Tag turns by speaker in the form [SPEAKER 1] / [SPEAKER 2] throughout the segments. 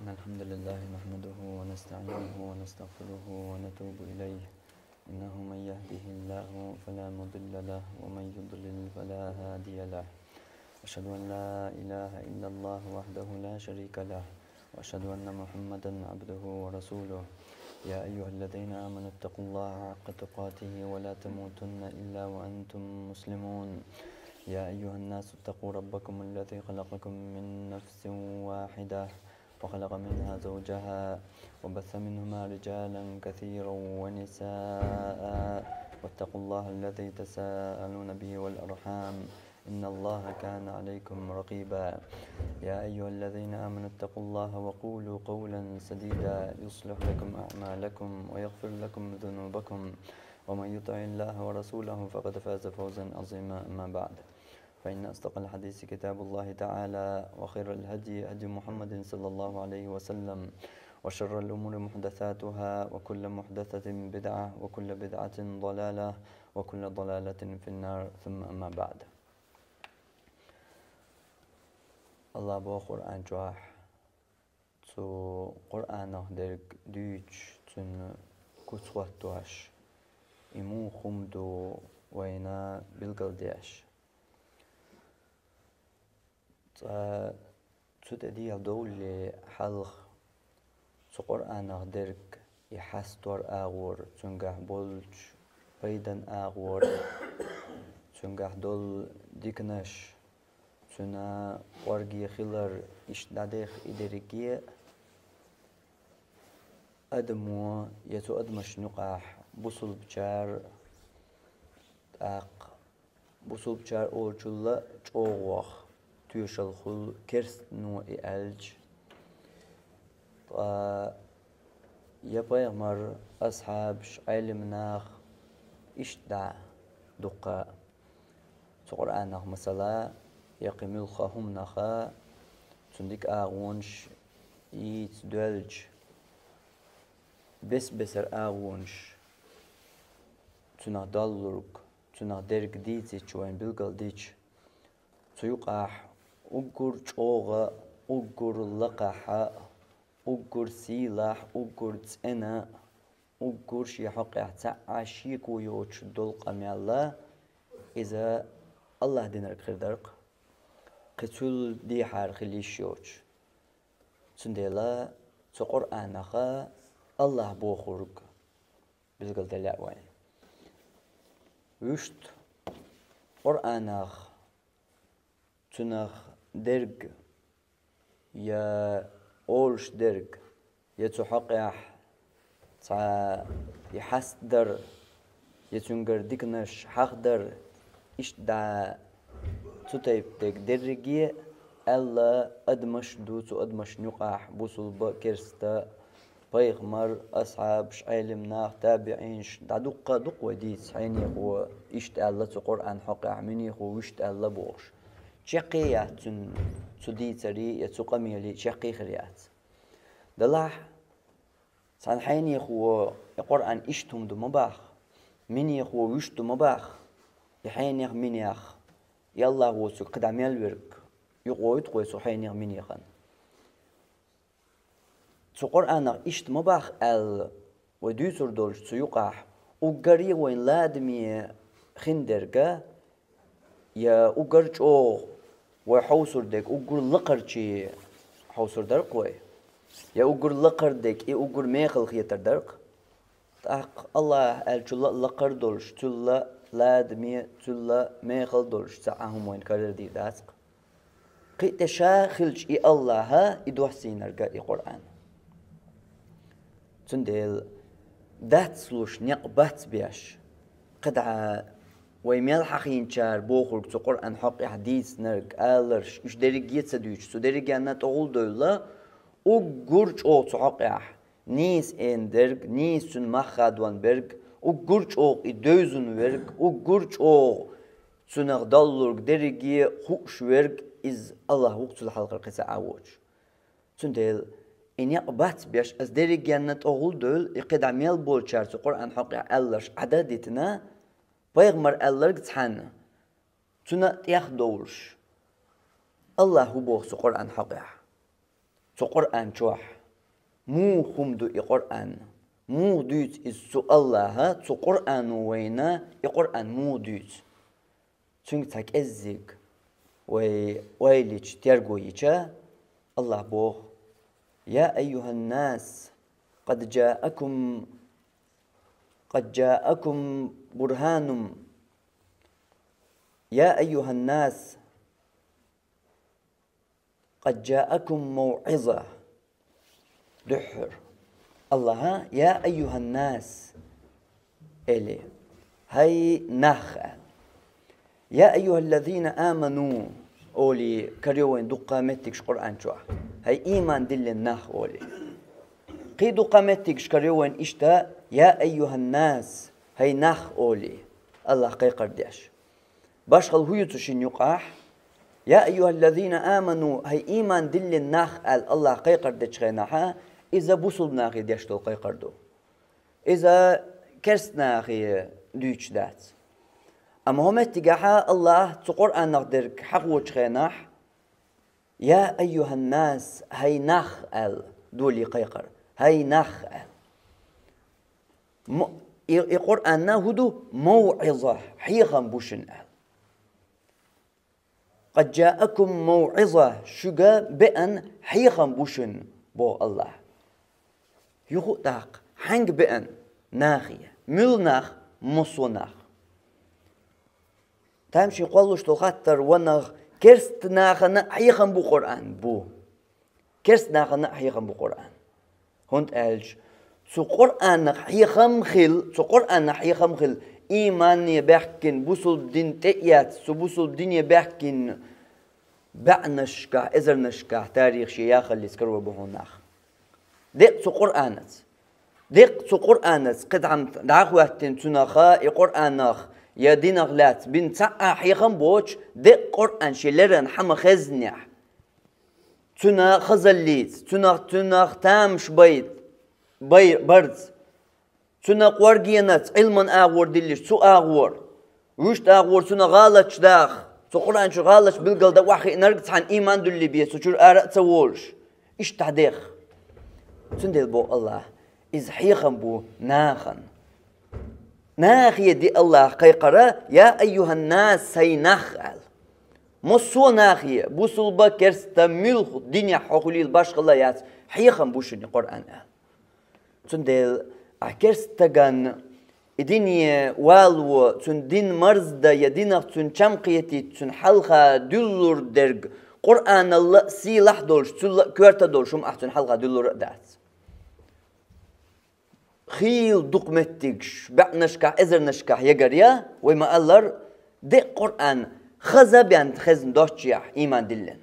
[SPEAKER 1] إن الحمد لله نحمده ونستعينه ونستغفره ونتوب إليه إنه من يهده الله فلا مضل له ومن يضلل فلا هادي له أشهد أن لا إله إلا الله وحده لا شريك له وأشهد أن محمدا عبده ورسوله يا أيها الذين آمنوا اتقوا الله حق تقاته ولا تموتن إلا وأنتم مسلمون يا أيها الناس اتقوا ربكم الذي خلقكم من نفس واحدة وخلق منها زوجها وبث منهما رجالا كثيرا ونساء واتقوا الله الذي تساءلون به والأرحام إن الله كان عليكم رقيبا يا أيها الذين آمنوا اتقوا الله وقولوا قولا سديدا يصلح لكم أعمالكم ويغفر لكم ذنوبكم ومن يطع الله ورسوله فقد فاز فوزا عظيما أما بعد فإن أصدق الحديث كتاب الله تعالى وخير الهدي هدي محمد صلى الله عليه وسلم وشر الأمور محدثاتها وكل محدثة بدعة وكل بدعة ضلالة وكل ضلالة في النار ثم أما بعد الله بو قرآن جواح تو قرآن درك ديج تن كتوات دواش إمو خمدو وينا بالقلدياش تدي دولة حلق تو قرآن درك يحستور آغور تنجح بولج بيدن آغور تنجح دول ديكنش تنا ورقي خلر إشداديخ إدريكية أدمو يتو أدمش نقاح بوصل بجار بوصل بجار أولجولا جوغوخ تيوشل خل كرست نو إلج يبغمر أصحاب علم ناخ إشدع دقة تقرأ مثلا يقيم الخهم نخا تندك أغونش يت دولج بسر أغونش تنا دالورك تنا درك ديتي شوين بالقل ديتش تيقح أجر جوغا أجر لقحة أجر سلاح أجر تنا أجر شي حق تعشيك ويوش دول قميلا إذا الله دينك خير درق قتل دي حار خليش يوش سندلا تقرآن خا الله بوخرج بزقل دلعوين وشت قرآن تنخ درج يا أولش درج يتحق يحسدر يتنجر ديكنش حقدر إيش دا تطيب دك درجية ألا أدمش دوتو أدمش نقاح بوصل بكرستا بيغمر أصحاب علم ناخ تابعينش دا دق وديت عيني هو إيش تألا تقرآن حق عمني هو ويش تألا بوش شقيات تدي تري يتقمي لي شقي خريات دلاح سان حيني هو القرآن إشتم دو مباخ مني هو ويشتم مباخ يحيني مني أخ يلا هو سو قدام يلورك يقويت قوي حيني مني خان سو قرآن إشت مباخ وديسر دولش سو يقاح وقري وين لادمي خندرقة يا أقرج أو وحوسر دك أقر لقرشي حوسر درقوي يا أقر لقر دك إيه أقر ميخل خيتر درق تاق الله الجل لقر دولش تلا لادمي تلا ميخل دولش تعهم وين كرر دي داسق قيت شاخلش إيه الله ها يدوحسين رجع القرآن تندل داتسلوش نقبت بيش قدع ويميل حقين شار بوخرج تقول أن حق حديث نرج آلرش إيش درجية سدوش سدرجة أن تقول دولا وجرج أو تحقق نيس إن درج نيس سن مخاد وان برج وجرج أو إدوزن ورج وجرج أو سنغدلورج درجية خوش ورج إز الله وقت الحلقة قصة عوج سندل إن يقبت بيش أز درجة أن تقول دول يقدر ميل بول شار تقول أن حق آلرش عددتنا بيغمر ألرق تحنا تنا تياخ دورش الله هو بوخ القرآن حقيقة سو قرآن شوح مو خمدو قرآن مو دوت السو الله سو قرآن وينا قرآن مو دوت چونك تاك ازيك ويليش تيرغويچا الله بوخ يا أيها الناس قد جاءكم برهان يا أيها الناس قد جاءكم موعظة دحر الله يا أيها الناس إلي هاي نخ يا أيها الذين آمنوا أولي كريوين دقامتك قرآن شو هاي إيمان دل النخ أولي قي دقامتك كريوين إشتا يا أيها الناس هاي نخ أولي الله قي قرداش باشغل هو تشين يقاح يا أيها الذين آمنوا هاي إيمان دل النخ الله قي قرداش غيناها إذا بوصلنا غي ديشتو قي قردو إذا كرسنا غي دوش دات أما هم اتجاها الله تقرأ نقدر حقوق غيناح يا أيها الناس هاي نخ دولي قيقر هاي نخ القرآن هدو موعظة حيخا بوشن قد جاءكم موعظة شجا بأن حيخا بوشن بو الله يخطاق حنج بأن ناخية ملناخ مصوناخ تمشي قولش تخطر ونغ كرست ناخنا حيخا بو قرآن بو كرست ناخنا حيخا بو قرآن هند ألج سو قرآن حيخا خل سو قرآن حيخا خل إيمان يبحكن بوصل دين تأيات سو بوصل دين يبحكن بعنشكا إزرنشكا تاريخ شياخ اللي سكروا بهوناخ ديق سو قرآنت ديق سو قرآنت قد عم دعواتين تناخا قرآناخ يا دينغ لات بن تسعى حيخم بوش ديق قرآن شلرن حما خزنح تنا خزليت تنا تامش بيت برد تنا قورجينات علما أغور دلش سو أغور وشت أغور تنا غالش داخ سو قرآن شو غالش بالقل دا واخي نرقص عن إيمان دولي بيه سو شور آراء تسوولش إيش تعديخ تندل بو الله إز حيخم بو ناخن ناخية دي الله قيقرة يا أيها الناس هي نخل مصو ناخية بوصل بكرس تملخ الدنيا حقولي الباشق الله يات حيخم بوشني قرآن تندل عكرس تغن الدنيا والو تندين مرزدا يدينك تن شمقيتي تن حلقة دلور درج قرآن الله سي لحدولش كورتا دولشم أحسن حلقة دلور دات خيل دقمتكش بعنشكا إزرنشكا يجريا وما الله دي قرآن خزب يعني خزن دوشيا إيمان دلن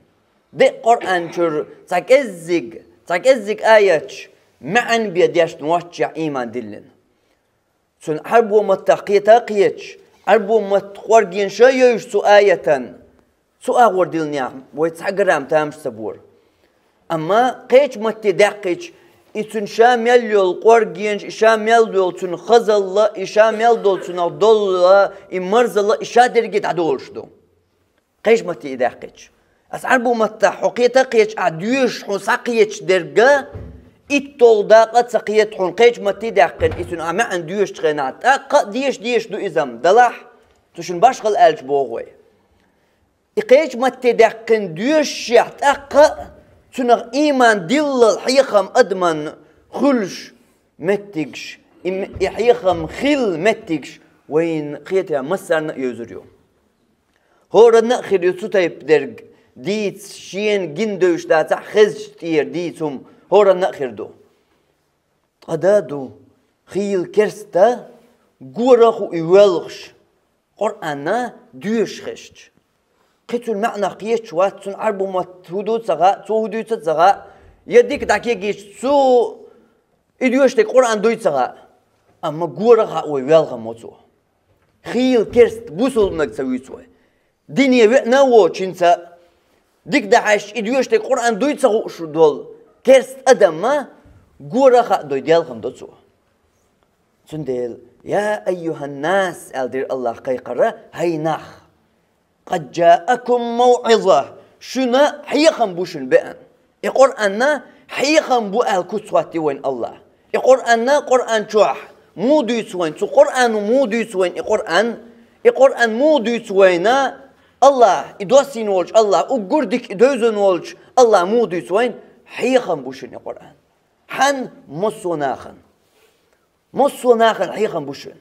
[SPEAKER 1] دي قرآن شر تاكزك آياتش معن بيديش نوشيا إيمان دلن سن عربو متقية تاقيتش عربو متقورجين شايوش سو آية سو أغور دلنيا ويتحقرام تامش سبور أما قيش متدقيش إتون شامل يول قورجينش شامل يول تون خزل شامل دول تون دول إمرزل إشادر جد عدولش دو قيش متى إداقيش أسعربو متى حقيقة قيش عديوش حساقيش درجة إتول داقة سقيت حن قيش متى إداقين إتون أما عن ديوش تغنات ديش دو إزام دلح تشن باشغل ألج بوغوي قيش متى إداقين ديوش شيحت تنغ إيمان دل الحيخم أدمن خلش متكش إحيخم خل متكش وين قيتها مسرنا يزريو هورا نأخر يسوتايب درج ديت شين جندوش دا خز تير ديتهم هورا نأخر دو قدادو خيل كرستا قورخو إيوالغش قرآن دوش خشت قيتو المعنى قيتش واتسون عربو متهدود سغا سو هدود سغا يديك داكي جيش سو إديوش تي قرآن دويت سغا أما قورخا ويوالغا موتو خيل كرست بوصل نكسويتو دنيا ناو چنسا ديك داعش إديوش تي قرآن دويت سغا شو دول كرست أدم ما قورخا دوي ديالخم دوتسو سنديل يا أيها الناس ألدير الله قيقرة هاي ناخ قد جاءكم موعظة شنا حيخم بوشن بأن القرآن
[SPEAKER 2] حيخم بو الكسواتي وين الله القرآن قرآن شوح مو ديس وين سو قرآن مو ديس وين القرآن مو ديس وين الله يدوسين ولش الله وجردك يدوزن ولش الله مو ديس وين حيخم بوشن القرآن حن مصو ناخن حيخم بوشن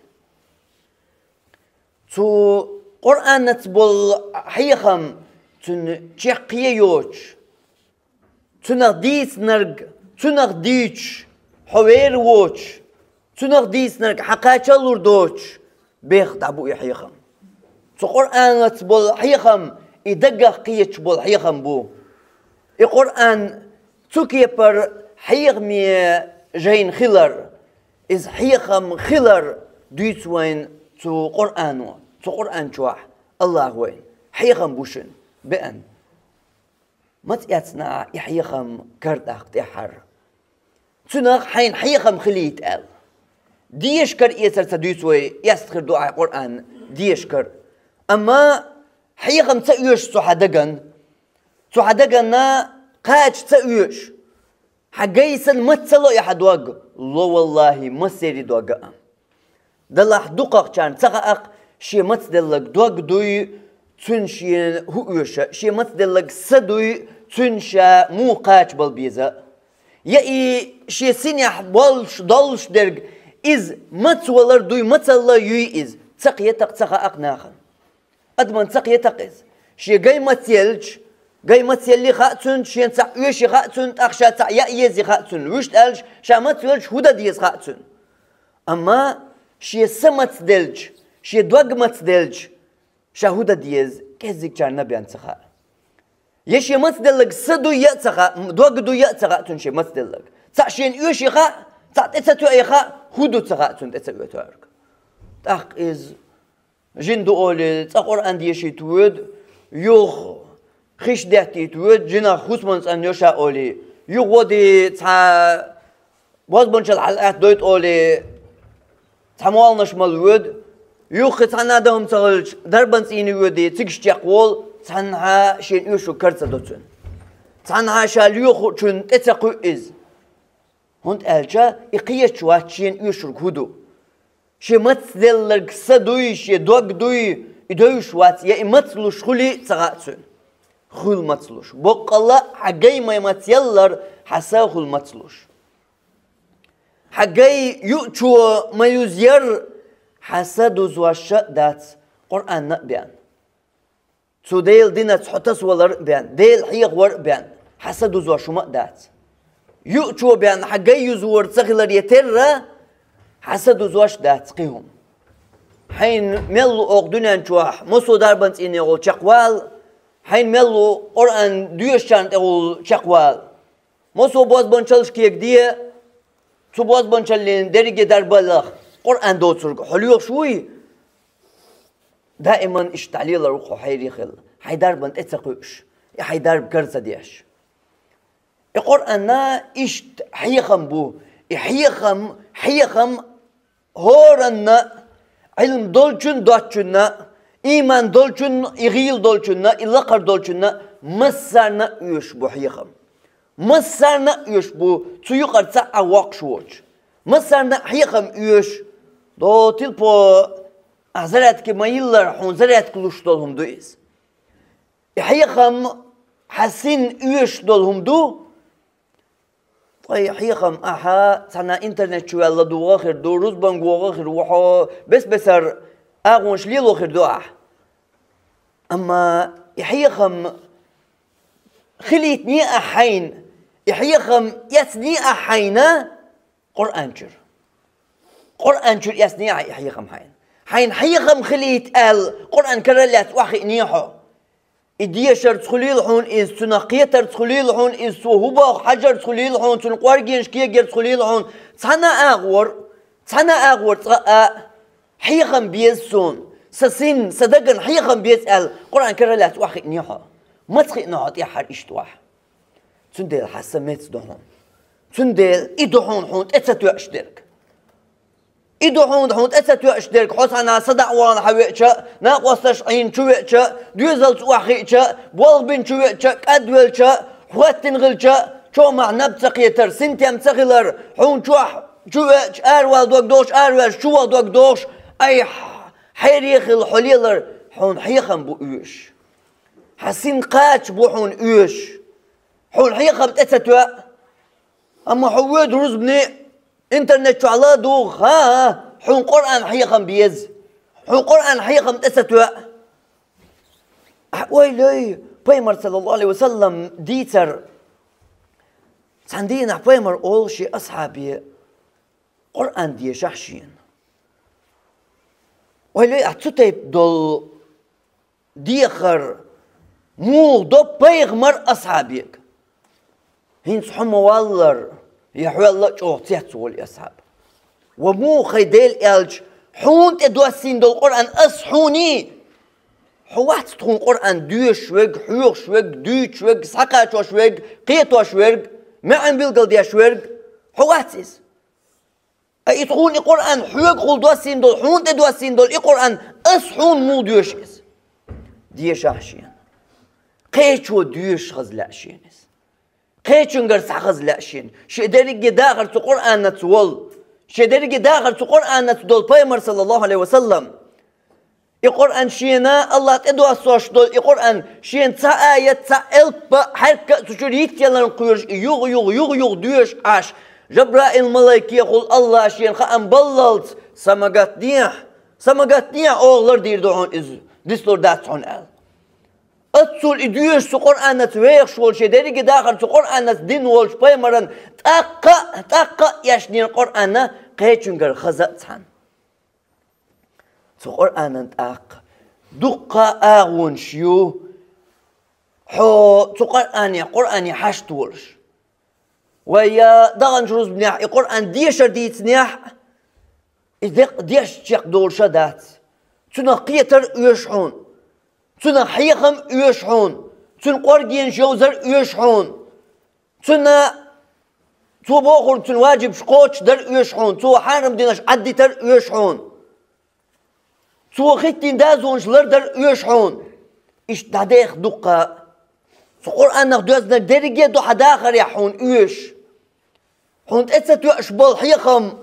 [SPEAKER 2] تو قرآن نتبول حيخم تن تشقيه يوش تنغ ديس نرج تنغ ديش حوير ووش تنغ ديس نرج حقاچا لوردوش بيخ دعبو يحيخم تو قرآن نتبول حيخم يدقق قيتش بول حيخم بو القرآن توكي بر حيغمي جين خلر إز حيخم خلر ديس وين تو قرآن شواح الله وين حيخم بوشن بأن مت يتصنع يحيخم كرد اختحر تناخ حين حيخم خليت ال ديشكر يسر تديس وي يستخر دعاء قرآن ديشكر أما حيخم تأيوش صحدقن قاج تأيوش حقيسا متصلو يحدوغ لو والله مسيري دوغ دلح دقق كان تقاق شي متصدلق دوغ دوي تنشين هوش شي متصدلق سدوي تنشا مو قاج بالبيزا يأي شي سنيح بولش دولش درق إز متصولر دوي متصلا يوي إز تقيتق تقاق ناخن أدمن تقيتق إز شي جاي متيلج جاي متسلي خاتون شين تاع ويشي خاتون أخشى تاع يأيزي خاتون ويش تالج شامت تلج هودا ديز خاتون أما شي سمت دلج شي دوغمت دلج شهودا ديز كزيك جار نبيان تخا يشي مت دلج سدو يأتخا دوغ دو يأتخا تون شي مت دلج تاع شين ويشي خا تاع تتو أي خا هودو تخاتون تتو يتوارك تاق إز جندو أولي تاع قرآن ديشي تود يوخ خيش دهتي تود جنا خوسمنس أن يشاء أولي يغودي تا باز بنش الحلقات دويت أولي تموال نشمل ود يوخ تانا دهم تغلش دربنس إني ودي تيجش تقول تانها شين يوشو كرتة دوتن تانها شال يوخ تون تتقو إز هند ألجا إقيت شوات شين يوشو كودو شي متزلق سدوي شي دوغ دوي إدوي شوات يا إمتلوش خلي تغاتن خل متلوش بقلا حجي ما يمتيلر حسا خل متلوش حجي يؤتو ما يزير حسا دوزواش دات قرآن نبيان سو ديل دينا تحطس ولر بيان ديل حيق ور بيان حسا دوزواش ما دات يؤتو بيان حجي يزور تغلر يتر حسا دوزواش دات قيهم حين ملو أقدنان جواح مصو داربنت إني أقول شقوال حين ملو قرآن ديوشان تقول شقوال مصو باز بنشلش كيك ديه تو باز بنشلين درجة دربالغ قرآن دوتسرق حليوك شوي دائما اشتعليل روحو حيري خل حيدار بنت اتسقوش حيدار بكرسة ديش القرآن نا اشت حيخم بو حيخم هورن علم دولچun دوچنا إيمان دولچun إغيل دولچنا إلقر دولچنا مسرنا يشبو حيخم مسرنا يشبو تيقر تاع واقشوش مسرنا حيخم يش دو تلبو أزرات كما يلر حون زرات كلوش دولهم دويز حيخم حسين يش دولهم دو طيب حيخم أحا سنا إنترنت شو الله دو آخر دو روز بانجو آخر وحا بسر أغونش ليل آخر دو أما حيخم خليتني أحين حيخم يسني أحينا قرآن شر يسني حيخم حيخم خليت قرآن كرلات واخي نيحو إديشر تخليل حون إز تنقيتر تخليل حون إز صهوبة حجر تخليل حون تنقوارجينش كيجر تخليل حون تنا أغور حيخم بيزسون سسين صدقن حيخم بيزال قرآن كرلات واخي نيحو ما تخي نعطي حر إشتواح تندل حسمت دهون تندل إدهون حون أتساتو أشترك إدهون حون أتساتو أشترك حسنا صدع وان حويتشا ناقوستش عين شويتشا دوزلت واخيتشا بولبين شويتشا كادولتشا حواتن غلتشا شو مع نبتق يتر سنتيم تغلر حون شو أروال دوك دوش أروال شو دوك دوش أي حريخ الحليلر حون حيخم بوش حسين قاتش بوحون إيش حون حيخم تأتتوا أما حواد روز بني إنترنت شو على دوغ ها حون قرآن حيخم بيز حون قرآن حيخم تأتتوا ويلي بيمر صلى الله عليه وسلم ديتر سندينا بيمر أول شي أصحابي قرآن دي شحشين ويلي أحتوتيب دول ديخر مو دو بيغمر أصحابيك هين صحم والر يحوى الله جوغتيات سوال أصحاب ومو خيديل إلج حون تدوسين دول قرآن أصحوني حوات تكون قرآن دوش ويج حيوش ويج دوش ويج ساقاش ويج قيتوش ويج ما عم بيلقل ديش ويج حواتيس أي تكون القرآن حيوك خل دوسين دول حون تدوسين دول القرآن أصحون مو دوشيس ديش أحشين قيتشو دوش خزلاشينيس قيتشو نقرس خزلاشين شدري داخل القرآن نتول شدري داخل القرآن نتدول بيمر صلى الله عليه وسلم القرآن شينا الله تدوا صوش دول القرآن شين تا آية تا ألب حركة تشريك يلان قيرش يغ دوش عاش جبرائيل الملائكة يقول الله شين خام بللت سماقات نيح أغلر دير دعون إز ديسلور داتون أل أتصل إدوش سو قرآن نتويخ شول شدري داخل سو قرآن نتدين والش بيمرن تاقا يشنين قرآن قيتشنجر خزأتان سو قرآن نتاق دقا آغون شيو حو سو قرآن حشتولش ويا دغن جروز بنيح القرآن ديشر ديت نيح ديش تشيق دول شدات تنا قيتر يشحون تنا حيخم يشحون تن قرقين جوزر يشحون تنا تو بوخر تن واجب شقوش در يشحون تو حارم ديناش عدي تر يشحون تو خيتين دازونش لردر يشحون إيش داديخ دقا سو قرآن نخدوزنا درجة دو حداخر يحون يش حون تأتت يأشبال حيخم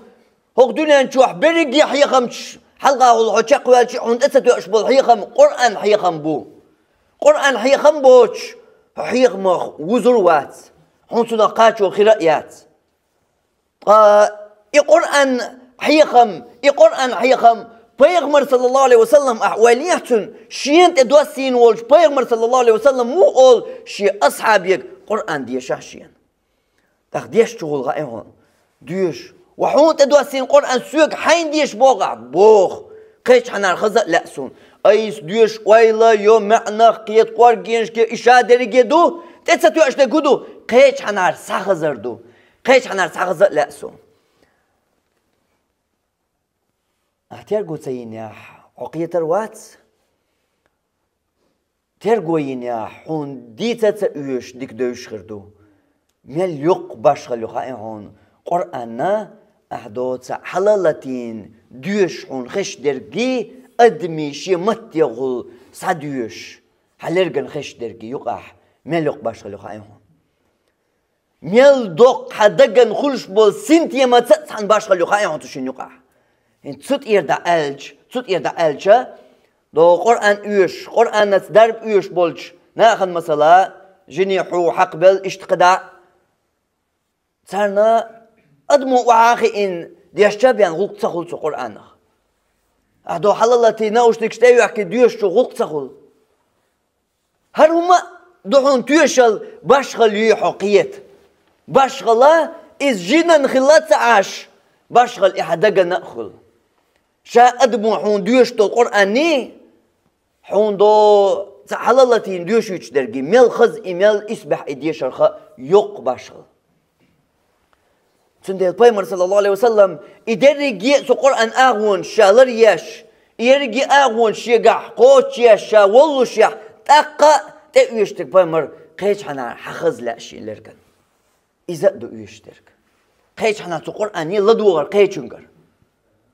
[SPEAKER 2] هوك دنيا نشوح برقي حيخم حلقة والحو تشاقوال حون تأتت يأشبال حيخم قرآن حيخم بو قرآن حيخم بوش حيخم وزروات حون سنقات وخرائيات القرآن حيخم بيغمر صلى الله عليه وسلم أحوالياتن شين تدوسين والش بيغمر صلى الله عليه وسلم مو قول شي أصحابيك قرآن دي شاشين تاخديش شغل غايهون ديش وحون تدوسين قرآن سوق حين ديش بوغع بوغ قيش حنار خزق لأسون أيس ديش ويلا يوم معنا قيت قرقينش كي إشادري جدو تتساتو أشتا قدو قيش حنار ساخزر دو قيش حنار ساخزق لأسون ترجو تينيح عقية الوات ترجو ينيح حون ديتا تأيش ديك دوش خردو ميل يق باشغل يخايهون قرآن أحدوت حلالتين دوش حون خش درجي أدمي شي مت يغل سادوش حلرجن خش درجي يقح ميل يق باشغل يخايهون ميل دوق حدقن خلش بول سنتي ما تتحن باشغل يخايهون تشين يقح إن تسوت إيردا ألجا دو قرآن إيش قرآن نتدرب إيش بولش ناخذ مثلا جنيحو حقبل اشتقدا صارنا أدمو وعاخي إن ديشتبيان غلق تخل سو قرآن أدو حلالتي ناوش تكشتايو يحكي ديشتو غلق تخل هرهما دوحون تيشل باشغل يحقيت باشغلا إز جينا خلات عاش باشغل إحداقا نأخل شا أدمو حون ديشتو القرآني حون دو حلالتين ديشو يتشدرقي ميل خز إميل إسبح إديشر خا يق باشغل سندي البيمر صلى الله عليه وسلم إدرقي سو قرآن آغون شالر ياش إيرقي آغون شيقح قوش ياش شا والو شيح تاقا تأويشتك بيمر قيش حنا حخز لأشي لركن إذا دو إيشتك قيش حنا سو قرآني لدوغر قيشنقر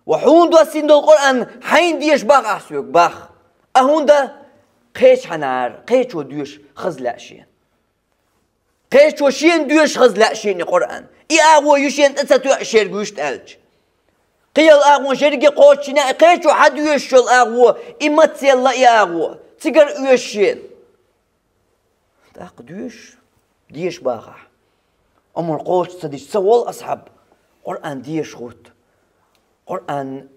[SPEAKER 2] وحون دو سندو القرآن حين ديش باغ أحسوك باغ أهون دا قيش حنار قيش وديش خز لأشي قيش وشين دوش خز لا شين قرآن إياغو يشين تساتو شيرغوش تالج قيل آغو شيرغي قوشنا قيش وحد يشل آغو إمتسي الله إياغو تقر يشين تاق دوش ديش باغا أمر قوش صديش سوال أصحاب قرآن ديش خوت قرآن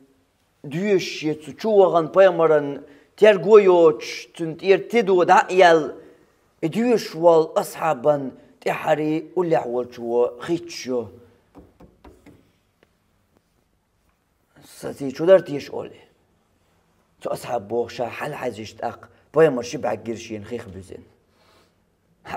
[SPEAKER 2] دوش يتسوچوغن بيامرن تيرغويوش تنتير تدو دعيال دوش وال أصحابن تحري ولي حوالشو خيتشو ساتي شو درتيش أولي تو أصحاب بوغشا حل حزيشت أق بيامر شبع قرشين خيخ بزين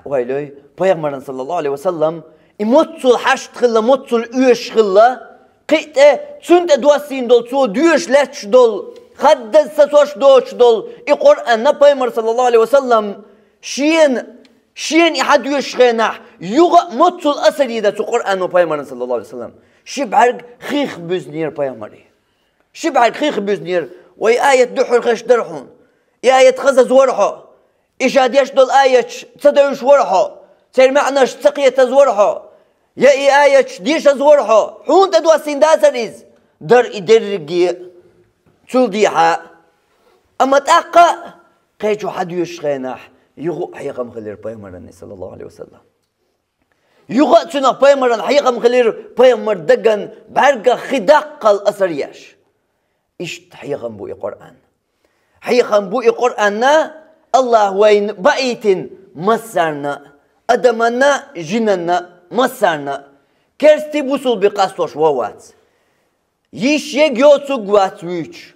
[SPEAKER 2] ويلوي بيامرن صلى الله عليه وسلم إموتسل حشت خلا موتسل أوش خلا قيته تسنت دواسين دول تو دوش لاتش دول خدز سسوش دوش دول القرآن نبيمر صلى الله عليه وسلم شين يحد يشغنح يوغا موتسل أسري ده القرآن نبيمر صلى الله عليه وسلم شبعرق خيخ بزنير بيامري شبعرق خيخ بزنير وي آية دحر خش درحون آية خزز ورحو إشاد يشدل آية تصدوش ورحو سير معناش تقية تزورحو يا آية ديش زورحو حون تدوسين داسريز در إدرجي تلديها أما تأقى قيجو حد يشغنح يغو حيقم خلير بيامرني صلى الله عليه وسلم يغو تنا بيامرن حيقم خلير بيامر دقن برقى خداق الأسرياش إشت حيقم بوئي قرآن حيقم بوئي قرآن الله وين بأيتن مسرنا أدمنا جننا مسرنا كرستي بوصل بقاستوش ووات يش يجوتو قواتويش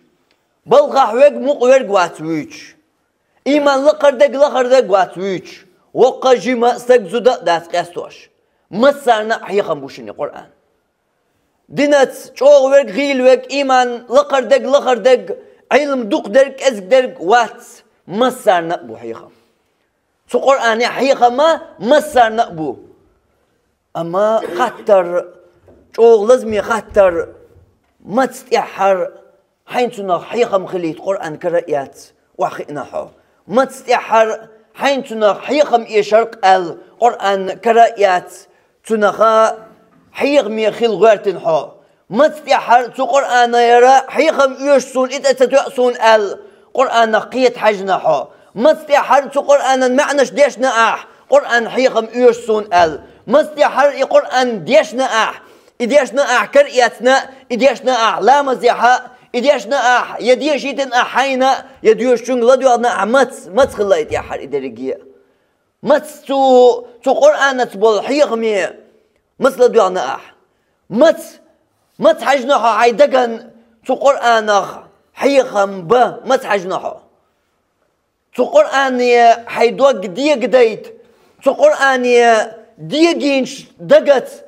[SPEAKER 2] بلغح ويق مقوير قواتويش إيمان لقردق قواتويش وقا جيما سكزودا داس قاستوش مسرنا حيقم بوشيني قرآن دينات شوغ ويق غيل ويق إيمان لقردق علم دوق درك أزق درك وات مسرنا بو حيقم سو قرآن حيقم ما مسرنا بو أما خطر شوغ لازمي خطر ما تستيحر حين تنخ حيقم خليت قرآن كرأيات وحقناحو ما تستيحر حين تنخ حيقم إيشرق القرآن كرأيات تنخ حيقم يخيل غيرتنحو ما تستيحر تو قرآن يرى حيقم يشسون إذا تتوأسون القرآن قيت حجناحو ما تستيحر تو قرآن معناش ديشنا قرآن حيقم يشسون مستحر القرآن ديشنا إديشنا كرئياتنا إديشنا لا مزيحة إديشنا يديشيتن حينا يديشون لديونا مت خلايت يا حر إدريجية مت تو قرآن تبول حيغمي مثل لديونا مت حجنها عيدقن تو قرآن حيغم با مت حجنها تو قرآن حيدوق ديق ديت تو قرآن ديجينش دقت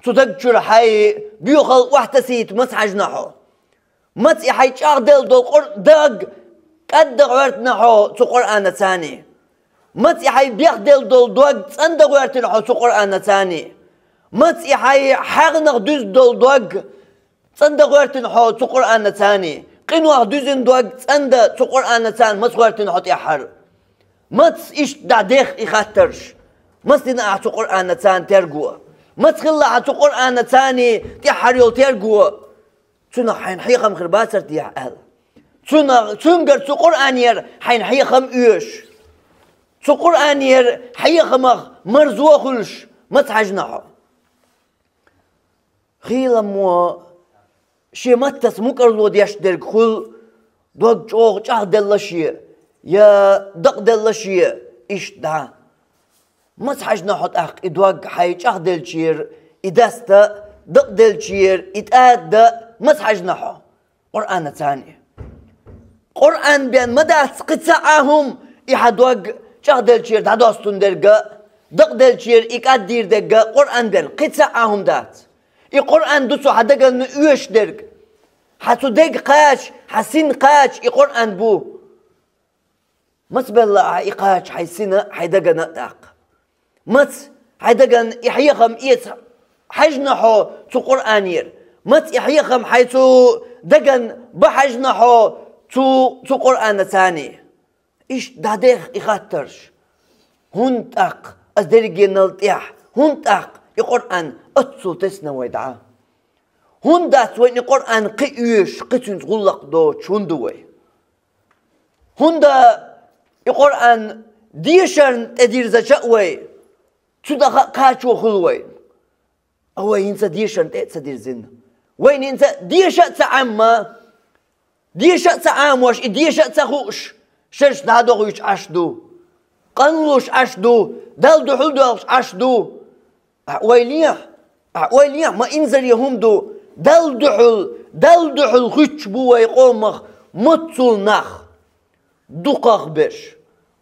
[SPEAKER 2] تدقشر حي بيوخل واحتسيت مسحج نحو مسي حي شاغدل دول دق قد غيرت نحو تو قرآن ثاني مسي حي بيخدل دول دوق صند غيرت نحو تو قرآن ثاني مسي حي حغنغ دوز دول دوق صند غيرت نحو تو قرآن ثاني قنوة دوزن دوق صند تو قرآن ثاني مس غيرت نحو تيحر مس إيش دعديخ إخاترش مسنا أعطوا قرآن ثاني ترجوا ما تخلى أعطوا قرآن ثاني تحريو ترجوا تنا حين حيخم خرباسر تيح أهل تنقر تو قرآن ير حين حيخم إيش تو قرآن ير حيخم مرزوه خلش ما تحجناه خيلا مو شيء ما تسمكر لو ديش درك خل دوق جوغ جاه دلشي يا دق دلشي إيش ده ما تحجنا حط أخ إدواج حيج أخدل شير إداستا دقدل شير إتآد ما تحجنا حو قرآن ثاني قرآن بين مدى قطعهم إحدواج أخدل شير دادوستون درجة دقدل شير إكادير درجة قرآن بين قطعهم دات القرآن دوسو حدقة نيوش درج حسو دق قاش حسين قاش القرآن بو مسبلا إقاش حسين حدقة نتاق مت حيدقن يحيخم إيس حجنحو تو قرآنير مت يحيخم حيثو دقن بحجنحو تو قرآن ثاني إيش داديخ إخاترش هون تاق أصدرجي نلتيح هنتاق القرآن أتصل تسنا ويدعا هندات وين القرآن قيوش قتن غلق دوش هندوي هندا القرآن ديشان تدير زجاوي تدا كاتشو خلوي أو ينسى ديشان تدير زين وين ينسى ديشة تعمى ديشة تعاموش ديشة تخوش شش نادوغيش عشدو قنلوش عشدو دالدو حلدوش عشدو ويليح ما انزل يهمدو دالدو حل خيش بوا يقومخ متصل نخ دقاق بش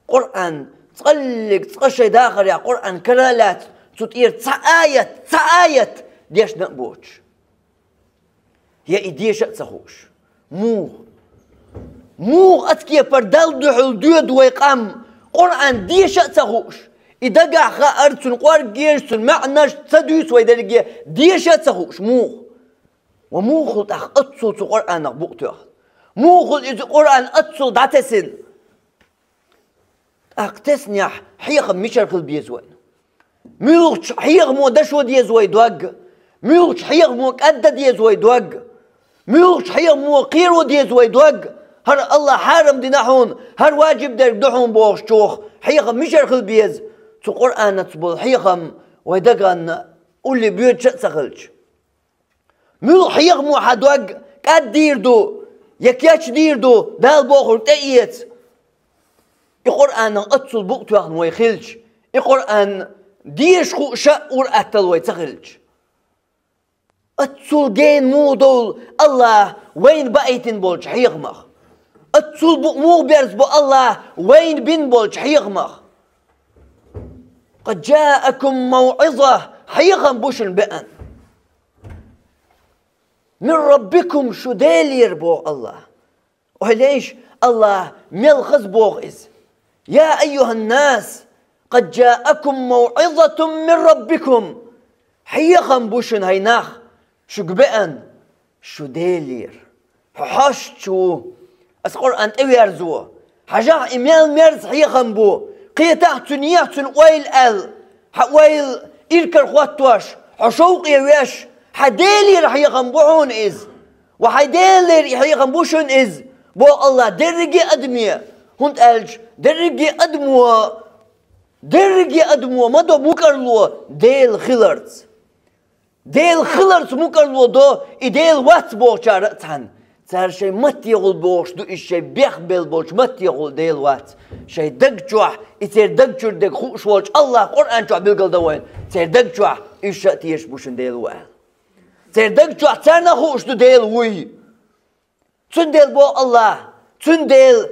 [SPEAKER 2] قرآن تقلق تقشي داخل يا قرآن كرالات تطير تعايت ديش نقبوش يا ديش تخوش مو أتكي بردال دحل دود ويقام قرآن ديش تخوش إذا قاع خارتون قوار جيرسون معناش تدوس ويدرجي ديش تخوش ومو خلط أخ أتصل قرآن بقتها مو خلط إذا قرآن أتصل دعتسن أقتسنيح حيخ مشرق البيزوين ميوش حيخ مو دشو ديزوي دوق ميوش حيخ مو كأدى ديزوي دوق ميوش حيخ مو قيرو ديزوي دوق هر الله حارم ديناحون هر واجب در دحون بوغش شوخ حيخ مشرق البيز تو قرآن تبول حيخم ويدقان قولي بيوت شأ سخلش ميو حيخ مو حدوق كاد ديردو يكياش ديردو دال بوخر تأيت القرآن أتصل بقتوخن ويخلش القرآن ديش خو شاور أتل ويتخلش أتصل جين مو دول الله وين بقيتن بولش حيغمخ أتصل مو بيرز بو الله وين بين بولش حيغمخ قد جاءكم موعظة حيغم بوشن بأن من ربكم شو ديلير بو الله وليش الله ملخص بوغز يا أيها الناس قد جاءكم موعظة من ربكم حيغم بوشن هيناخ شو قبئن شو ديلير حشتشو أسقر أنت ويرزو حاجة إيميل ميرز حيغم بو قيتاح تنياتن ويل ال ويل إركر خواتوش حشوق يويش حديلير حيغم بوحون إز وحديلير حيغم بوشن إز بو الله درجي أدمية هند ألج درجي أدمو ما دو مكرلو ديل خلرت مكرلو دو إديل وات بوشار تان تار شيء مت يقول بوش دو الشيء بيخبل بوش مت يقول ديل وات شيء دقجوح يصير دقجور دق خوش وش الله قرآن جوح بيقول دوين يصير دقجوح إيش تيش بوشن ديل وال يصير دقجوح ترنا خوش دو ديل وي تندل بو الله تندل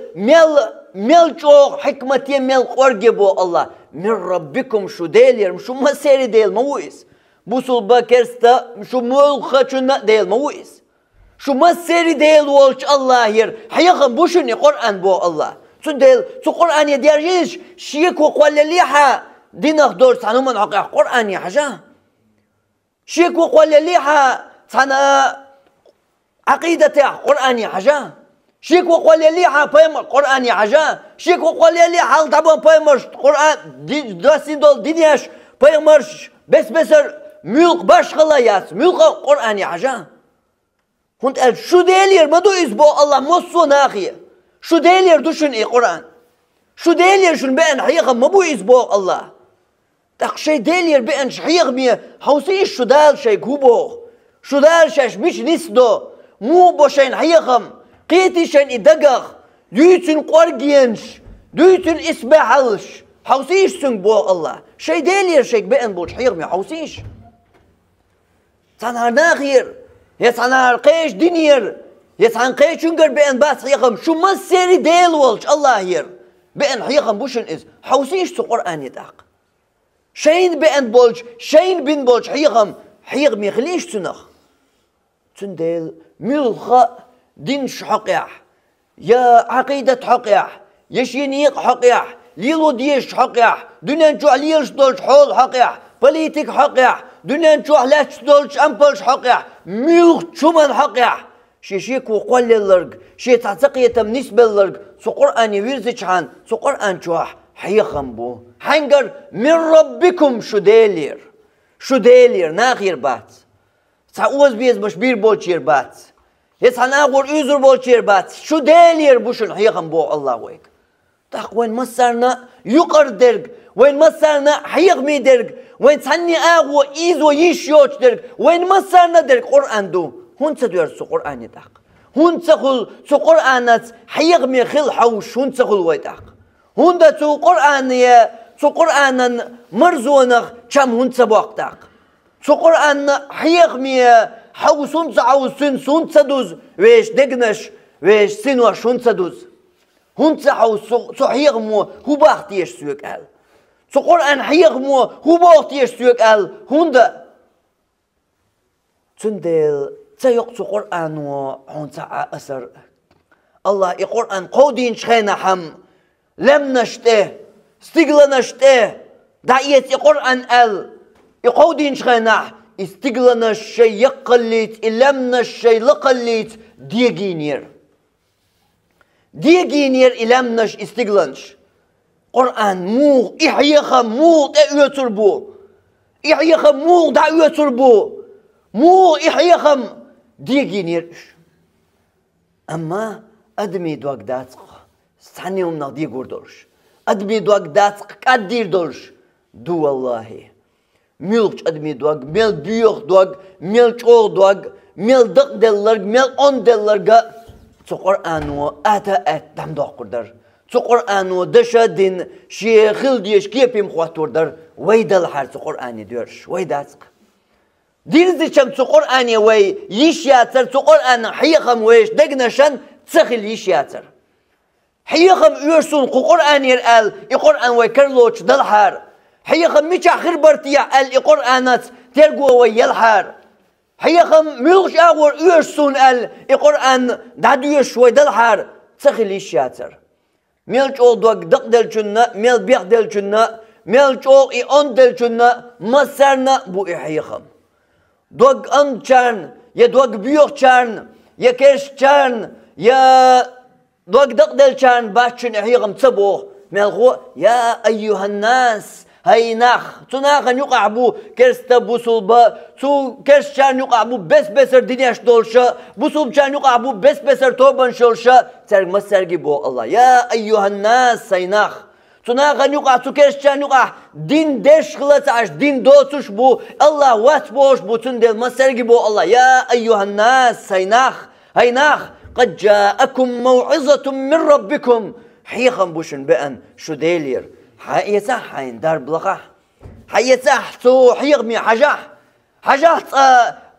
[SPEAKER 2] مل جوح حكمتي مل قرقي بو الله من ربكم شو ديل شو ما سيري ديل مويس بوصل باكرستا شو ملخة شو ديل مويس شو ما سيري ديل والش الله ير حيغم بوشني قرآن بو الله تندل تو قرآن يديرجيش شيك وقوال ليحة دينك دور سانو من عقيح قرآن يا حاجة شيك وقوال ليحة سانا عقيدة قرآن يا حاجة شيك وقوال ليحة بيمر قرآن يا حاجة شيك وقوال ليحة طبعا بيمر قرآن داسين دول دينيش بيمرش بسر ملك باش خلايات ملك قرآن يا حاجة هنت قال شو ديلير ما دو إزبو الله مصو ناخية شو ديلير دوشن إيه قرآن شو ديلير شن بأن حقيقة ما بو إزبو الله تاق شي ديلير بأن شحيق مية حوسيش شو دال شي كوبو شو دال شاش مش نسدو مو بو شين حقيقة قيتي شين إدقاق دويتن قرقينش دويتن إسباحلش حوسيش سن بو الله شي ديلير شيك بأن بو شحيق مية حوسيش تنهار ناخير يتعنار قيش دينير يتعن قيش شنقر بأن باس حقيقة شو ما سيري ديل والش الله ير بأن حقيقة بوشن إز حوسيش تو قرآن يداق شين بأن بولش شين بين بولش حقيقة ميخليش تنخ تنديل ملخاء دينش حقيح يا عقيدة حقيح يشينيق حقيح ليلو ديش حقيح دنيا نجوع ليش دولش حول حقيح بوليتيك حقيح دنيا نجوع لاش دولش أمبلش حقيح ملخ شومن حقيح شيك وقول اللرق شي تعتقية بالنسبة للرق سو قرآن يويرزش عن سو قرآن جوح حيخم بو حنقر من ربكم شو ديلير ناخير بات سعوز بيز مش بير بولشير بات يس هناغور يزور بولشير بات شو ديلير بوشن حيخم بو الله ويك تاق وين مسرنا يقر درج وين مسرنا حيغمي درج وين تعني اغو ايزو يشيوش درج وين مسرنا درج قرآن دو هون تدور سو قرآن يتاق هون تقول سو قرآنات حيغمي خل حوش هون تقول ويتاق هون دا سو قرآن يا سو قرآن مرزونخ كم هون تبوق تاق سو قرآن حيغمي حوش هون تعوسن سون تدوز ويش دقنش ويش سنوش هون تدوز هون تحو سو حيغمو هو باختيش سوك قال سو قرآن حيغمو هو باختيش سوك قال هون دا تندل تيق سو قرآن هون تاع أسر الله القرآن قودين شخينا حم لم نشته استقلا نشته دعية القرآن قال يقودين شخينا استقلا الشي يقليت لم الشي لقليت ديجينير إلامنش استقلنش قرآن موغ إحيخم موغ دعوة بو إحيخم موغ دعوة بو موغ إحيخم ديجينيرش أما أدمي دوك داتق سعنيهم نغدي قردولش أدمي دوك داتق قدير دولش دو والله ميلش أدمي دوك ميل بيوخ دوك ميل چوغ دوك ميل دق دلرق ميل on دلرق تو قرآن أتا دم داق قدر تو قرآن دشا دين شيخل ديش كيبيم خواتور در ويدل حر تو قرآن ديرش ويداتق ديرزي چم تو قرآن وي يشياتر تو قرآن حيخم ويش دقنشن تسخل يشياتر حيخم يرسون قرآن يرقال القرآن ويكرلوش دل حر حيخم ميشا خربرتيا القرآنات ترقوا ويلحر حيخم ملغش أغور يرسون القرآن دادويش شوي دلحر تخلي الشاتر ميل جول دوك دق دل جنة ميل بيق دل جنة ميل جول إيون دل جنة مسرنا بو إحيخم دوك أن جان يا دوك بيوخ جان يا كيش جان يا دوك دق دل جان باشن إحيخم تبوه ميل يا أيها الناس هاي ناخ تناخ يقع بو كرستا بوصلبا تو كرشان يقع بو بس بسر دنياش دولشا بوصلب كان يقع بو بس بسر توبان شولشا ترق مسرقي بو الله يا أيها الناس هاي ناخ تناخ يقع تو كرشان يقع دين دش خلط عش دين دوتش بو الله وات بوش بو تندل مسرقي بو الله يا أيها الناس هاي ناخ قد جاءكم موعظة من ربكم حيخم بوشن بأن شو ديلير حيتاح حين دار بلقاح حيتاح تو حيغمي حاجة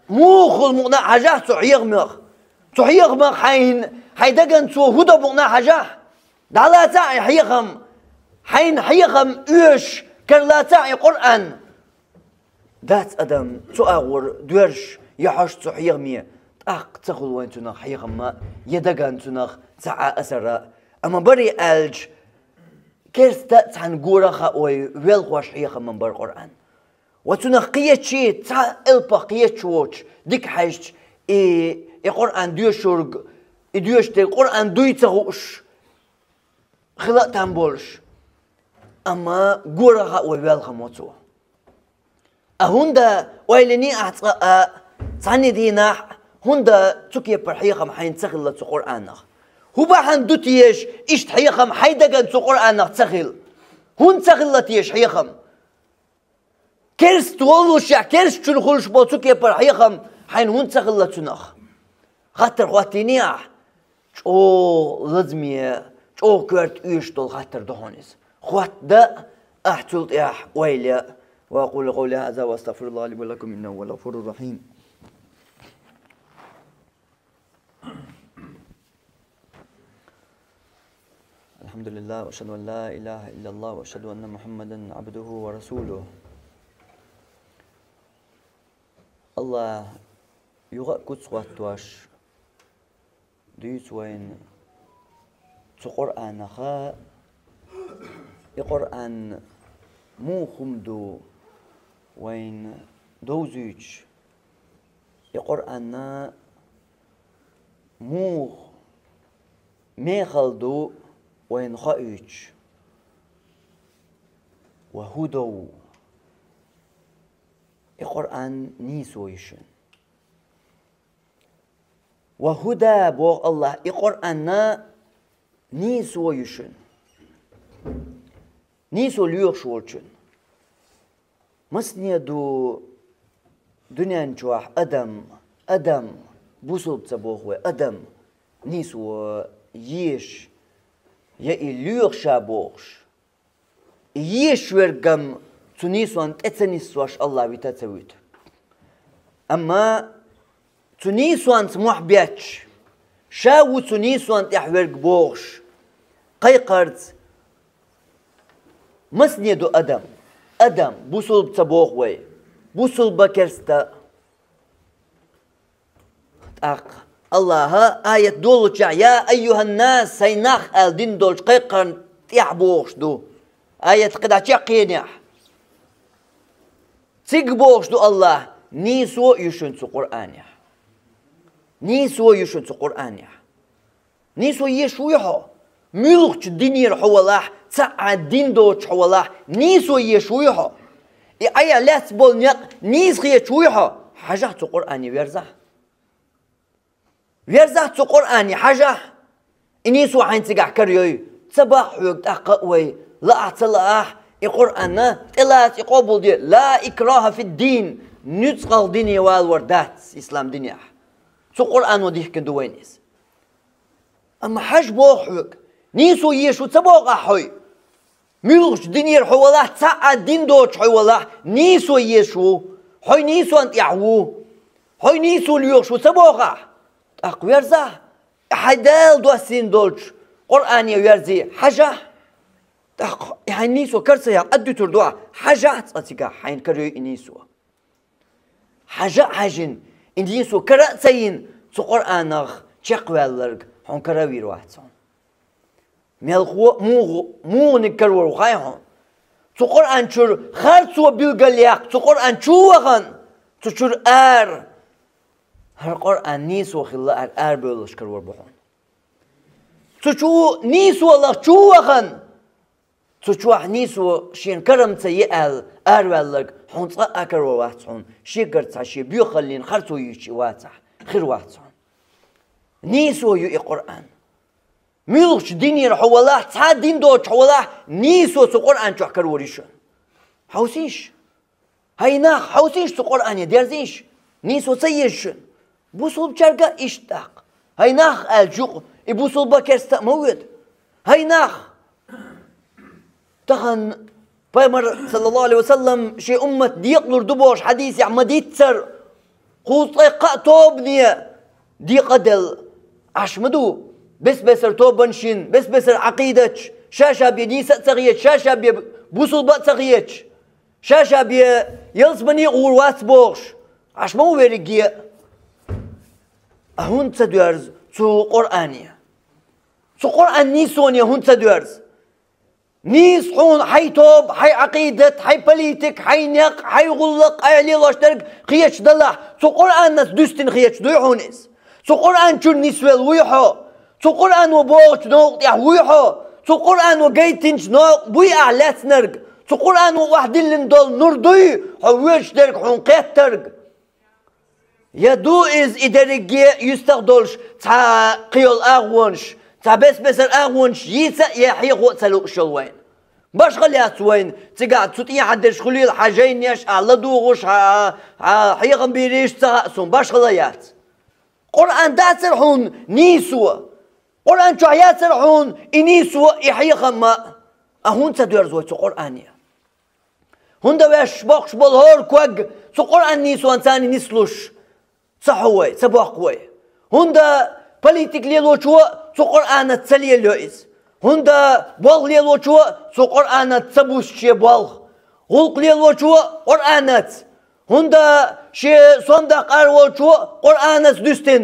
[SPEAKER 2] موخ المقنع حاجة تو حيغمي حين حيدقن تو هدى بقنع حاجة دعلا تاعي حيغم حين حيغم ايش كرلا تاعي قرآن دات أدم تو أغور دويرش يحوش تو حيغمي تاق تخل وين تنخ حيغم يدقن تنخ تاع أسر أما بري ألج كيرستا تان غورخا اوي ويلغوش حيخ من بر قرآن وتنقية شي تا البقية شوش ديك حيش اي قرآن ديوشورغ ديوش دي قرآن دويتغوش خلاق تنبولش اما غورخا اوي ويلغا موتو هوندا ويلني اعطاء تاني دينا هوندا تكي برحيخم حين تغلط قرآن هو بحن دوتيش إيش حيخم حيدقن سو قرآن تخيل هون تخيلتيش حيخم كيرس تولوش كيرس تشلخولش بوتوك يبر حيخم حين هون تخيلتنخ خاطر خواتينيا شو لازمي شو كرت إيش دول خاطر دهونيس خوات دا أحتلت إح ويلي وأقول قولي هذا واستغفر الله لي ولكم إنه هو الغفور الرحيم.
[SPEAKER 1] الحمد لله وأشهد أن لا إله إلا الله وأشهد أن محمدا عبده ورسوله. الله يغا كتسوات واش ديس وين تقرآن خا القرآن مو خمدو وين دوزيج القرآن مو ميخلدو وين خايج
[SPEAKER 2] وهدى القرآن نيسو يشن وهدى بوغ الله القرآن نيسو يشن نيسو ليوخ شولشن مسنية دو دنيا نجوح أدم بوصل بتبوغ أدم نيسو يش يأي ليوخ شابوغش يش ورقم تنيسو أنت أتنيسوش الله بيتاتويت أما تنيسو أنت محبيتش شاو تنيسو أنت يحورق بوغش قيقرت مسنية دو أدم بوصل بتبوغ بوصل بكرستا الله آية دولش يا أيها الناس سيناخ الدين دولش قيقرن تيحبوغش دو آية قدع تيقينيح تيقبوغش دو الله نيسو يشنسو قرآنيح نيسو يشنسو قرآنيح نيسو يشويحو ملوخش دينير حوالح تسعى الدين دوش حوالح نيسو يشويحو آية لا تبول نيق نيس يشويحو حاجة تو قرآني ويرزح تو قرآني حاجة إنيسو حين تقع كريوي صباح وقت أقوي لا أعتلاح القرآن تلات يقبل دي لا إكراه في الدين نتقل ديني والوردات إسلام دينيح تو قرآن وديه كندوينيس أما حاج بوحوك نيسو يشو تبوغ أحوي ميلوش دينير حوالاه تسعى دين دوش حوالاه نيسو يشو حوي نيسو أنت يعوو حوي نيسو ليوشو تبوغ أقوى يرزا حدال دوسين دولش قرآن يرزي حاجة يعني نيسو كرسيا أدو تردوا حاجة تأتيكا حين كريو إنيسو حاجة إنيسو كرأسين سو قرآن تشقوى اللرق هون كراوي رواتون ملخو مو نكرور وخايهون سو قرآن شر خالصو بيلقلياق سو قرآن شوغن تشر هر قرآن نيسو خلا بيلش كرور بحون تشو نيسو الله شوغن تشو نيسو شين كرم تيال واللق حون تقا كرور واتون شي قرصا شي بيخلين خالصو يشي واتح خير واتون نيسو يو قرآن ميلوش ديني حوالاه تا دين دوش حوالاه نيسو سو قرآن شو حكر وريشن حوسيش هايناخ حوسيش سو قرآن يديرزيش نيسو سيشن بوصل بشرقة اشتاق هايناخ الجوق بوصل بكرستا موت هايناخ تخن بيمر صلى الله عليه وسلم شي أمة ديقلر دبوش حديث يعمديتسر خوطيقا توبنية ديقا دل عشمدو بس توبنشين بس عقيدتش شاشة بيديسة تغييش شاشة بوصل بات تغييش شاشة يلزمني غوروات بوش عش مو بيرقية هون تدورز سو قرآنية سو قرآن نيسونيا هون تدورز نيس حون حي توب حي عقيدة حي بوليتيك حي نق حي غلق حي ليلاش ترك خيش دلح سو قرآن ناس دوستين خيش دويحونيس سو قرآن شو نسوال ويحو سو قرآن وبوغش نوق يحويحو سو قرآن وقيتنش نوق بوي أعلات نرق سو قرآن وواحدين لندول نردوي حويش ترك حون قيت ترق يدو إز إداريجي يستخدلش تا قيول أغوانش تا بس الأغوانش يسا يحيقو تسلو شلوين باش غليات وين تقعد تطيع حدش خليل حاجين يش على دوغش حيقن بيريش تغاسون باش غليات قرآن دا سرحون نيسوا قرآن شو حيات سرحون إنيسوا يحيقن ما أهون تدور زوي سو قرآنية هون دا ويش باقش بالهور كوغ سو قرآن نيسوا انساني نسلوش صحوي سباقوي هوندا بوليتيك ليلو شو سو قرآن تسلي لويس هوندا بال ليلو شو سو قرآن تسبوش شي بال غلق ليلو شو قرآن هوندا شي صندق أرول شو قرآن دستن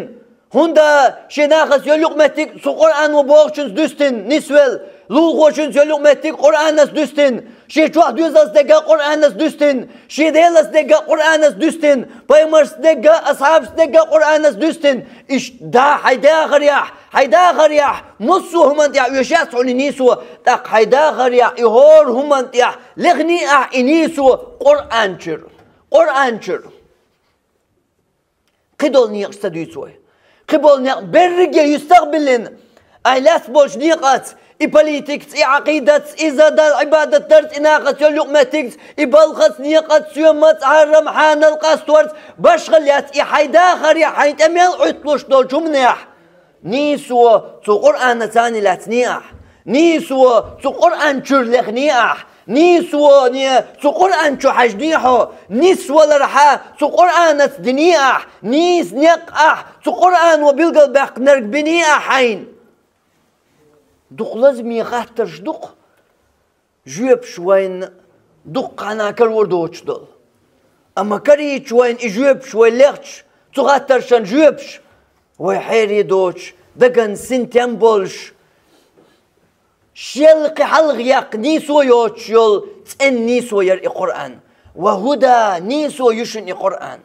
[SPEAKER 2] هوندا شي ناقص يلقمتك سو قرآن وبوغشن دستن نسول Lulgoşun söylük mettik Kur'an'ız düstin. Şi çoğ düzas dega Kur'an'ız düstin. Şi delas dega Kur'an'ız düstin. Paymars dega ashabs dega Kur'an'ız düstin. İş da hayda ghariyah. Hayda ghariyah. Musu human ya yaşas oni nisu. Tak hayda ghariyah. İhor human ya. Leghni ah inisu Kur'ançır. Kur'ançır. Qidol niyaq staduysuy. Qibol niyaq berge yustaqbilin. Aylas bolş niyaqat. I politik, I aqidat, I zadal ibadat dert inaqat yoluk metik, I balqat niyaqat süyemat haram hanal qastwart başgalyat I hayda khari hayt emel utluş dol cumniyah. Nisu tu Qur'an tani latniyah. Nisu tu Qur'an çürlehniyah. نيسو نيا سو قرآن شو حجنيحو نيس ولا رحا سو قرآن دنياح نيس نيقح سو قرآن وبيلقى باق نرق بنياح حين دوق لازم يخاطرش دوق جيب شوين دوق انا كل وردوش دول اما كري شوين يجيب شوين ليختش تغاترشن جيبش ويحيري دوش دقن سنتين بولش شلق حلق يق نيسو يوتشل تن نيسو ير القرآن وهدى نيسو يشن القرآن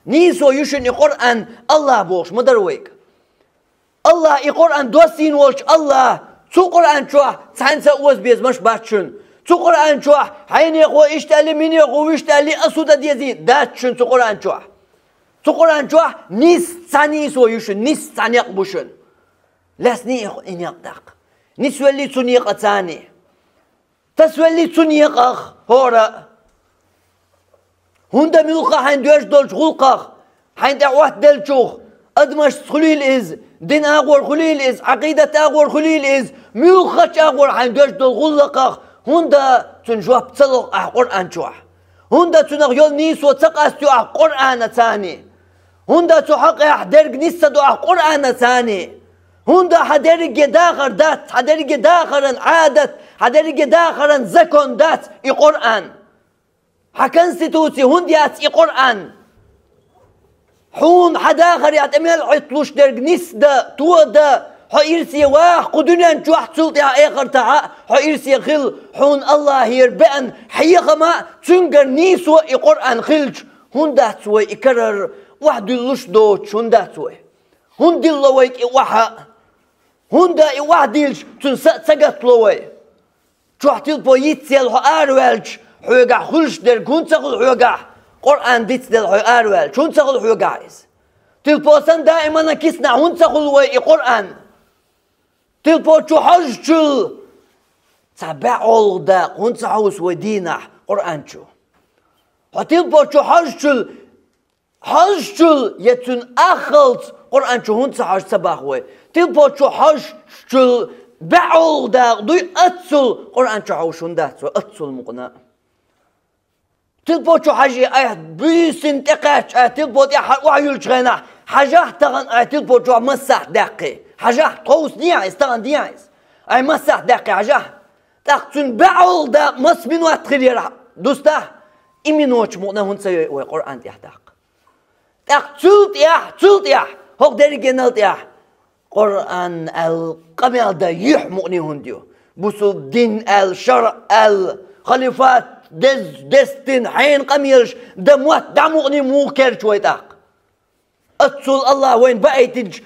[SPEAKER 2] نيسو يشن القرآن الله بوش مدرويك الله القرآن دوسين وش الله تو قرآن شو تحنسا اوز بيز مش باتشن تو قرآن شو حين يقو اشتالي من يقو اشتالي اسودا ديزي داتشن تو قرآن شو تو قرآن شو نيس تانيسو يشن نيس تانيق بوشن لسني ان يقدق نسولي تنيقة ثاني تسولي تنيقة هورا هندا ملقا حين دوش دولش غلقا حين دعوات دلشوخ أدمش خليل إز دين أغور خليل إز عقيدة أغور خليل إز ملقاش أغور حين دوش دول غلقا هندا تنجوه بتسلق قرآن شوح هندا تنغ يول نيسو تقاستو قرآن ثاني هندا تحق درق نسدو قرآن ثاني هندا حدرج داخر دات حدرج داخرن عادت حدرج داخرن زكون دات القرآن حكنستوتي هنديات القرآن حون حداخر يعتمل عطلوش درج نسدا تودا حيرسي واح قدنا نجوح تلطي آخر تاع حيرسي خل حون الله يربأن حيقما تنقر نيسو القرآن خلج هندا توي يكرر واحد يلوش دوتش هندا توي هندي الله ويك وحا هندا واحديلش تنسقط لوي تروحتيل بويتسيل هو أروالش حوجع خلش در كون تقول حوجع قرآن ديت در أروال شون تقول حوجعيز تلبوسن دائما كيسنا هون تقول وي قرآن تلبو شو حجل تبع دا هون تقول ودينا قرآن شو هتلبو شو حجل يتون أخلت قرآن شو هون تقول سباح وي تلبو شو حجل بعول دا دوي أتصل قرآن شو حوشون دا أتصل مقنع تلبو شو حاجة بيسن تقاش تلبو دي وعيول شغنا حاجة تغن تلبو شو مسح دقي حاجة قوس نيعيس تغن نيعيس أي مسح دقي حاجة تقتن بعول دا مس من وقت خير دوستا إمين وش مقنع هون سوي قرآن تحتاق تقتلت يا هوك درجة نلت يا قرآن القمل دا يحمقني هنديو بوسو دين الشرع الخليفات دستن حين قميرش دموات دمقني موكر شويتاق اتصل الله وين بقيتنش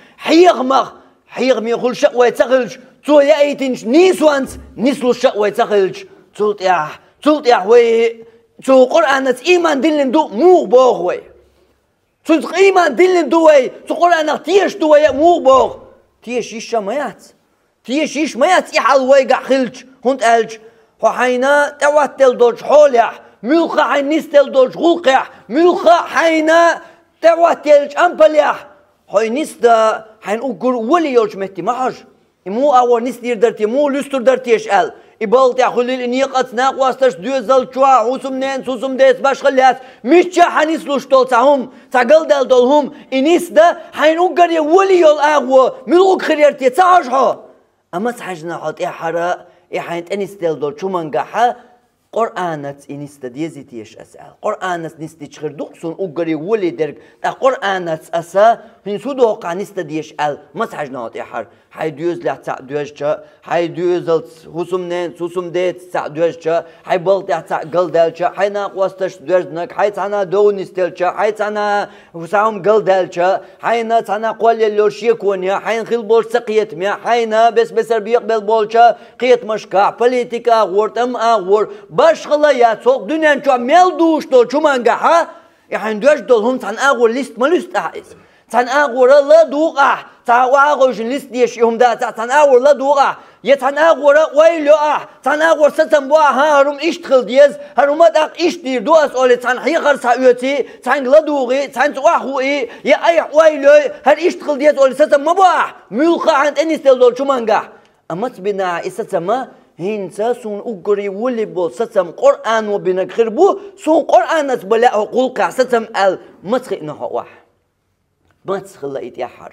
[SPEAKER 2] حيغمي يقول شقوة تغلش تو يأيتنش نيسوانس نيسلو شقوة تغلش تلت يا وي تو قرآن إيمان دلن دو مو بوغ وي تلت إيمان دلن دو وي تو قرآن تيش دو وي مو بوغ تيش إيش ميات إحال ويقع خلج هند ألج وحينا تواتل دوج حولح ملخا حين نستل دوج غلقح ملخا حينا تواتلج أمبليح حين نسدا حين أقول ولي يوج مهتي محج مو أول نستير درتي مو لستر درتيش أل إبالت يا خليل إنيقات ناق واستش دوزل شوا حوسم نين سوسم ديس باش خليات مشجع حنيسلوش دول تاهم تاقل دل دولهم إنيسدا حين أقول ولي يول أغوى ملوك خريرتي تاجها أما تحجنا حط إحرا حين أنيستل دول شو منقحة قرآنت إنست ديزيتيش أسأل قرآنت نستيش خردوقسون أجري ولي درك تا قرآنت أسا هن سودوق نست ديش أل مسحج نات إحر هاي دوز لا تاع دوزجا هاي دوزلت هسمنين سوسم ديت تاع دوزجا هاي بلت تاع قلدلجا هاي ناقوستش دوزنك هاي تانا دو نستلجا هاي تانا وسام قلدلجا هاي نا تانا قول اللورشيكونيا هاي نخيل بول سقيت ميا هاي نا بس بيقبل بولجا قيت مشكا بوليتيكا غورت أغور باش خلا يا صوت دنيا شو ميل دوش دول شو مانجا يعني دوش دول هم تان أغور ليست ما ليست أحس تان أغور لا دوقة تان أغور جلست ديش يوم دا تان أغور لا دوقة يتان أغور ويلو تان أغور ستم بوا هارم إشتغل ديز هارم ما دق إشتير دوس أولي تان حيقر سايوتي تان لا دوغي تان تواخوي يا أي ويلو هر إشتغل ديز أولي ستم ما بوا ملقا عند أني ستيل دول شو مانجا أما تبنا إستما هنسا سون أجري ولي بول ستم قرآن وبينك خربو سون قرآن نتبلع قلقع ستم ال مسخ نهواح مسخ الله يتيحر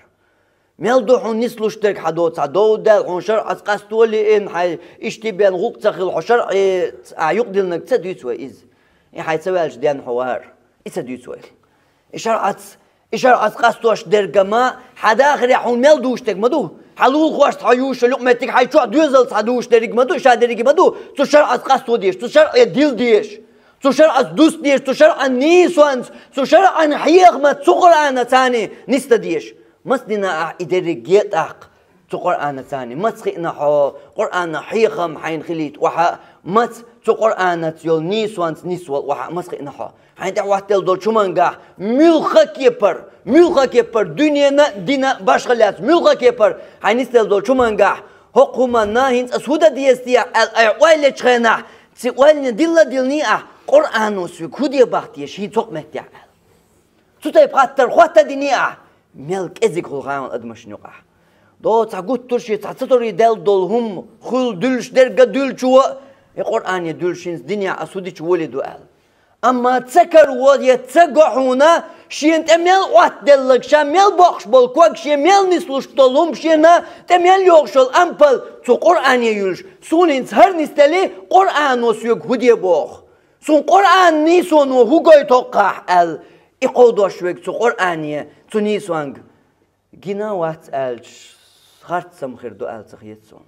[SPEAKER 2] ميلدو حون نسلوش ترك حدوت عدو دال حون شرع قستولي إن حي اشتبان غوق تخل حشرع يقدر إنك تسدي سوى إز يعني حيتسوي الجديان حوار يسدي سوى إشارة قستوش درجما حدا آخر يحون ميلدوش تك مدو حلول خوش تحيوش لقمتك حي شو دوزل صدوش درج مدو شا درج مدو تو شرع قستو ديش تو شرع ديل ديش تو شرع دوس ديش تو شرع نيسوانس تو شرع حيق ما تصقر أنا ثاني نستديش مسدنا إدرجيت قرآن ثاني مسخنا حو قرآن حيخم حين خليت وح مس قرآن تيول نيسوانس نيسوال وح مسخنا حو حين تعوت دول شو منجح ملخ كيبر دنيا دينا باش خلاص ملخ كيبر حين يستل دول شو منجح حكومة ناهين أسودة ديستيا الأوائل تخنا سؤال دلني قرآن وسوي كودي بختي شيء توق متيع سوتي بخاطر خوات دنيا ملك إزيك خلقان أدمش نقع دو تعقود ترشي تعتطري دل دولهم خل دلش درجة دلشوا القرآن دلشين الدنيا أسودي شولي دوال أما تسكر ودي تسقحونا شين تميل وقت دلك شاميل بخش بالكوك شاميل نسلوش دلهم شينا تميل يوغشل أمبل تو قرآن يولش سونين هر نستلي قرآن وسيوك هدي بوخ سون قرآن نيسون وهوغي توقع إقودوش ويك تو قرآنية تو نيسوانج جينا وات ألش خارت سمخير دو أل تخيتسون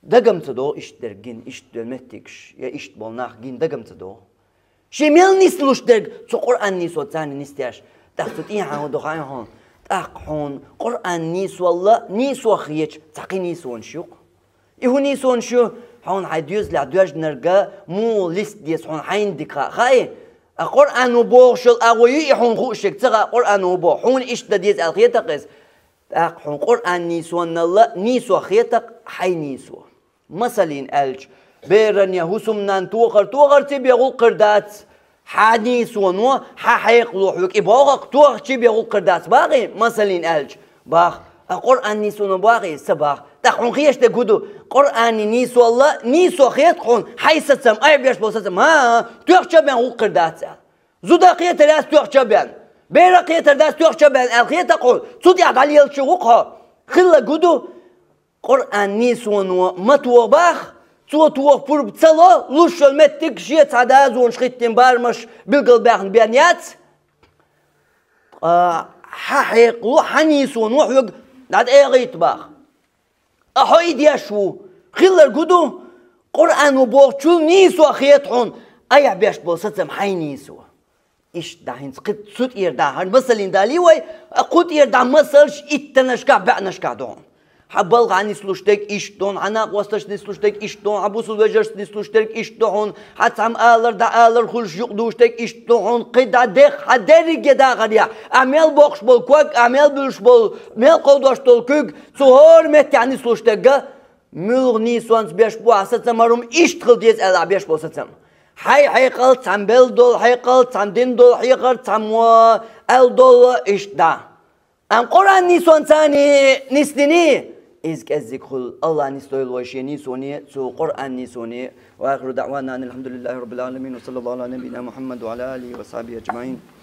[SPEAKER 2] دقم تدو إشتر جين إشتر متكش يا إشت بالناخ جين دقم تدو شميل نسلوش درج تو قرآن نيسو تاني نستياش تاخدت إيه هون دخان هون تاخون قرآن نيسو والله نيسو خيتش تاقي نيسو نشوق إيه نيسو نشو هون عديوز لعديوز نرجع مو ليست ديس هون حين دقة خاي القرآن وبوشل أغوي يحون خوشك ترى القرآن وبو حون إيش تديز الخيتك إز حون قرآن نيسوان الله نيسو خيتك حي نيسو مثلاً ألج بيرن يهوسم نان توغر تبي يقول قردات حنيسوان و حيق لوحك إباغك توغر تبي يقول قردات باقي مثلاً ألج باق القرآن نيسوان باقي سباق تحون خيش تقولوا قرآن نيسو الله نيسو خيت حون حي ستم أي بيش بوستم ها توغر تبي يقول قردات زودا خيت راس توغر تبي بيرا خيت راس توغر تبي الخيت تقول صدي على الشوقها خلا قولوا قرآن نيسوان ومتو باخ تو فور بتصلا لوش المتك شيء عداز ونشختين بارمش بالقلبان بيانيات حقيق وحنيسون وحوق نعد ايه غيت باخ احويد يشو خلر قدو قرآن وبوغشو نيسو خيطحون ايح بيش بوستم حي نيسو ايش داهين قد سوت يرداهن مثلين داليوي قد يرداه مثلش اتنشكا بعنشكا دون حبل غاني سلوشتك إشتون عناق وستش نسلوشتك إشتون عبوس الوجرس نسلوشتك إشتون حتى عم آلر خلش يقدوشتك إشتون قد عدق حدري جدا غريا أعمل بوخش بالكوك أعمل بلش بال مل قودوش تلكوك صهور مت يعني سلوشتك ملغ نيسوانس بيش بو عستم مرم إشتغل ديز ألا بيش بو ستم حي قلت عم بلدول حي قلت عم دندول حي قلت عم الدول إشتا أم قرآن نيسوان ثاني نسلني إذ كذكر الله نستويل وشيني سوني سو قرآن نيسوني وآخر دعوانا أن الحمد لله رب العالمين وصلى الله على نبينا محمد وعلى آله وصحبه أجمعين.